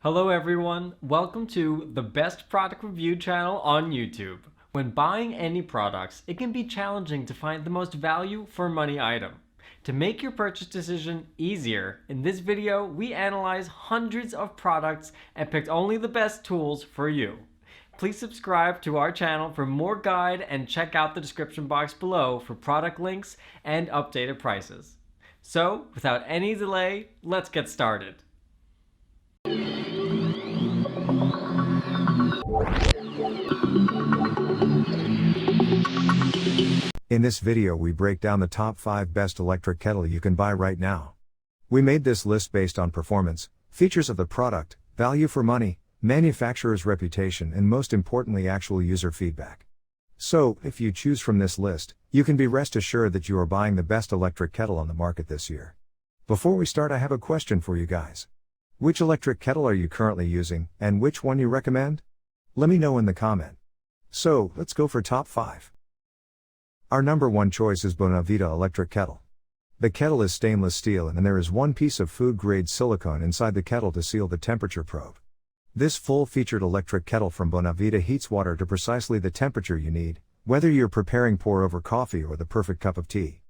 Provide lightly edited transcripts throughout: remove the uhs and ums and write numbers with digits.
Hello everyone, welcome to the best product review channel on YouTube. When buying any products, it can be challenging to find the most value for money item. To make your purchase decision easier, in this video we analyze hundreds of products and picked only the best tools for you. Please subscribe to our channel for more guide and check out the description box below for product links and updated prices. So, without any delay, let's get started. In this video we break down the top 5 best electric kettle you can buy right now. We made this list based on performance, features of the product, value for money, manufacturer's reputation and most importantly actual user feedback. So, if you choose from this list, you can be rest assured that you are buying the best electric kettle on the market this year. Before we start, I have a question for you guys. Which electric kettle are you currently using, and which one you recommend? Let me know in the comment. So, let's go for top 5. Our number 1 choice is Bonavita electric kettle. The kettle is stainless steel and there is one piece of food-grade silicone inside the kettle to seal the temperature probe. This full-featured electric kettle from Bonavita heats water to precisely the temperature you need, whether you're preparing pour-over coffee or the perfect cup of tea.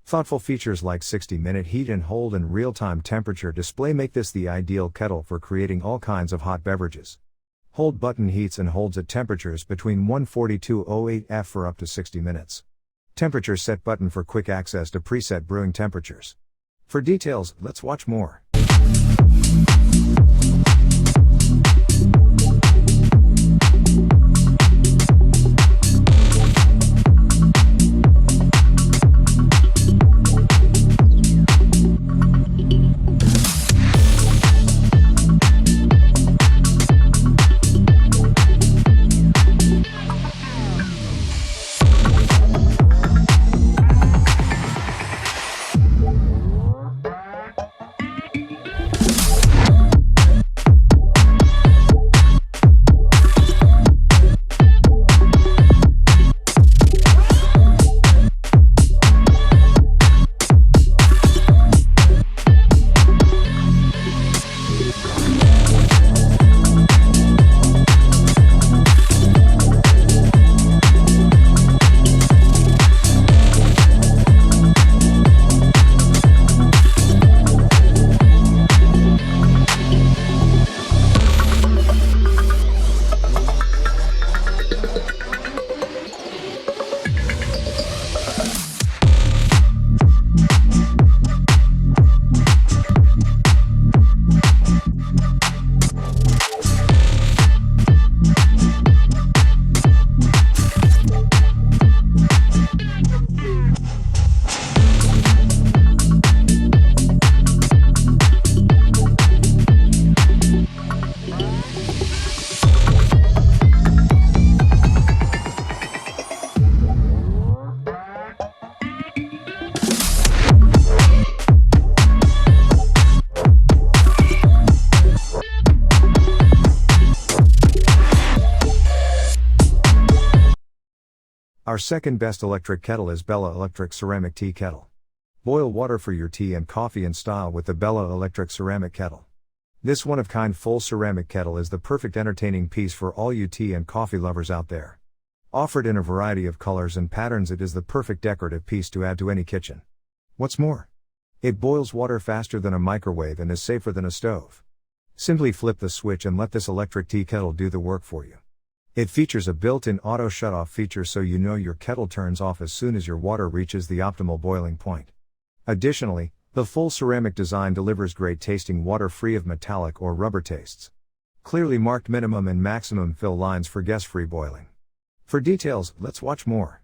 Thoughtful features like 60-minute heat and hold and real-time temperature display make this the ideal kettle for creating all kinds of hot beverages. Hold button heats and holds at temperatures between 142.08 F for up to 60 minutes. Temperature set button for quick access to preset brewing temperatures. For details, let's watch more. Our second best electric kettle is Bella Electric Ceramic Tea Kettle. Boil water for your tea and coffee in style with the Bella Electric Ceramic Kettle. This one-of-kind full ceramic kettle is the perfect entertaining piece for all you tea and coffee lovers out there. Offered in a variety of colors and patterns, it is the perfect decorative piece to add to any kitchen. What's more, it boils water faster than a microwave and is safer than a stove. Simply flip the switch and let this electric tea kettle do the work for you. It features a built-in auto shut-off feature so you know your kettle turns off as soon as your water reaches the optimal boiling point. Additionally, the full ceramic design delivers great tasting water free of metallic or rubber tastes. Clearly marked minimum and maximum fill lines for guest-free boiling. For details, let's watch more.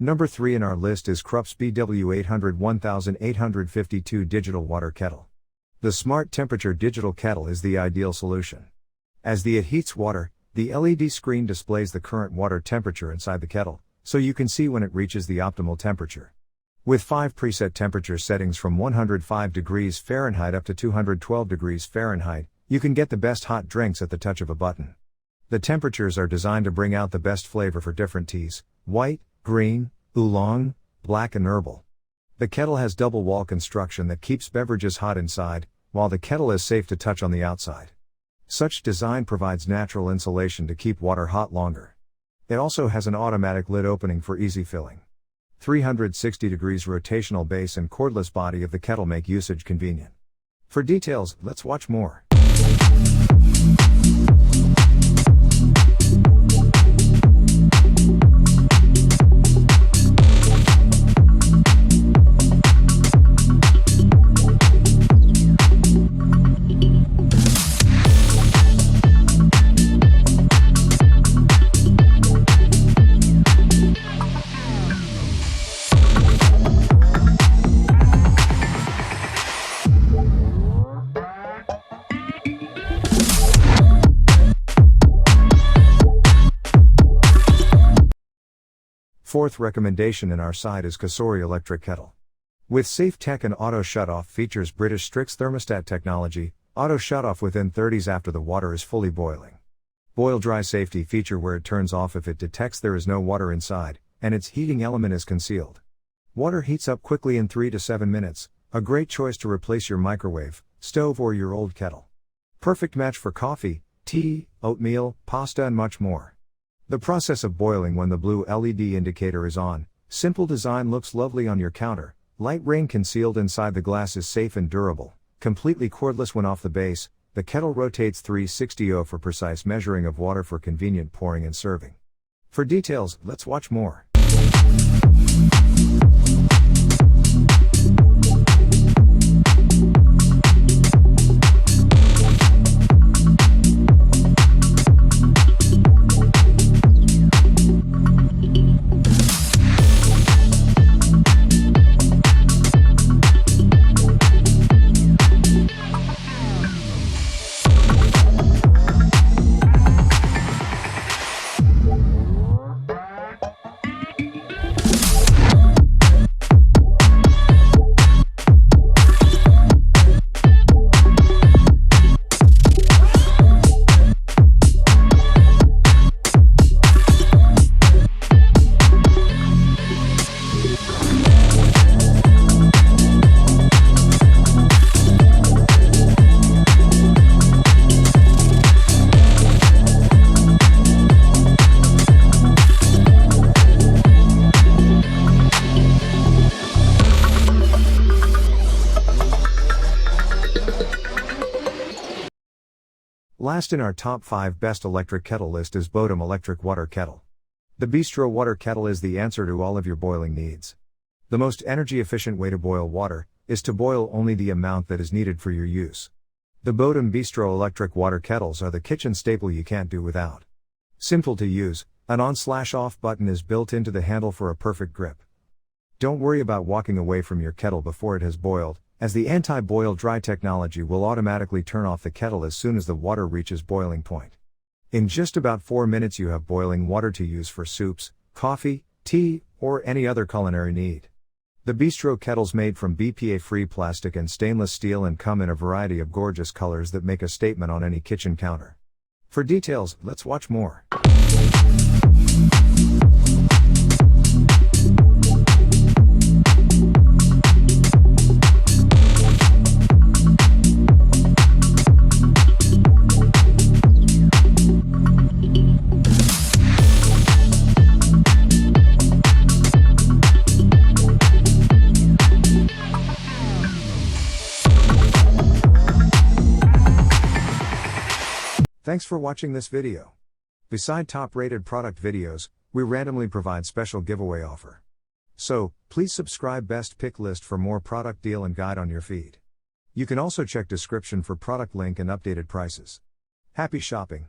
Number 3 in our list is Krupp's BW800 1852 Digital Water Kettle. The Smart Temperature Digital Kettle is the ideal solution. As it heats water, the LED screen displays the current water temperature inside the kettle, so you can see when it reaches the optimal temperature. With 5 preset temperature settings from 105 degrees Fahrenheit up to 212 degrees Fahrenheit, you can get the best hot drinks at the touch of a button. The temperatures are designed to bring out the best flavor for different teas: white, green, oolong, black and herbal. The kettle has double wall construction that keeps beverages hot inside, while the kettle is safe to touch on the outside. Such design provides natural insulation to keep water hot longer. It also has an automatic lid opening for easy filling. 360 degrees rotational base and cordless body of the kettle make usage convenient. For details, let's watch more. Fourth recommendation in our side is Kasori Electric Kettle. With safe tech and auto shutoff features, British Strix thermostat technology, auto shutoff within 30s after the water is fully boiling. Boil dry safety feature where it turns off if it detects there is no water inside, and its heating element is concealed. Water heats up quickly in 3 to 7 minutes, a great choice to replace your microwave, stove or your old kettle. Perfect match for coffee, tea, oatmeal, pasta and much more. The process of boiling when the blue LED indicator is on, simple design looks lovely on your counter, light rain concealed inside the glass is safe and durable, completely cordless when off the base, the kettle rotates 360 for precise measuring of water for convenient pouring and serving. For details, let's watch more. Last in our top 5 best electric kettle list is Bodum Electric Water Kettle. The Bistro Water Kettle is the answer to all of your boiling needs. The most energy efficient way to boil water is to boil only the amount that is needed for your use. The Bodum Bistro Electric Water Kettles are the kitchen staple you can't do without. Simple to use, an on/off button is built into the handle for a perfect grip. Don't worry about walking away from your kettle before it has boiled, as the anti-boil dry technology will automatically turn off the kettle as soon as the water reaches boiling point. In just about 4 minutes you have boiling water to use for soups, coffee, tea, or any other culinary need. The Bistro kettles made from BPA-free plastic and stainless steel and come in a variety of gorgeous colors that make a statement on any kitchen counter. For details, let's watch more. Thanks for watching this video. Beside top-rated product videos, we randomly provide special giveaway offer. So, please subscribe Best Pick list for more product deal and guide on your feed. You can also check description for product link and updated prices. Happy shopping!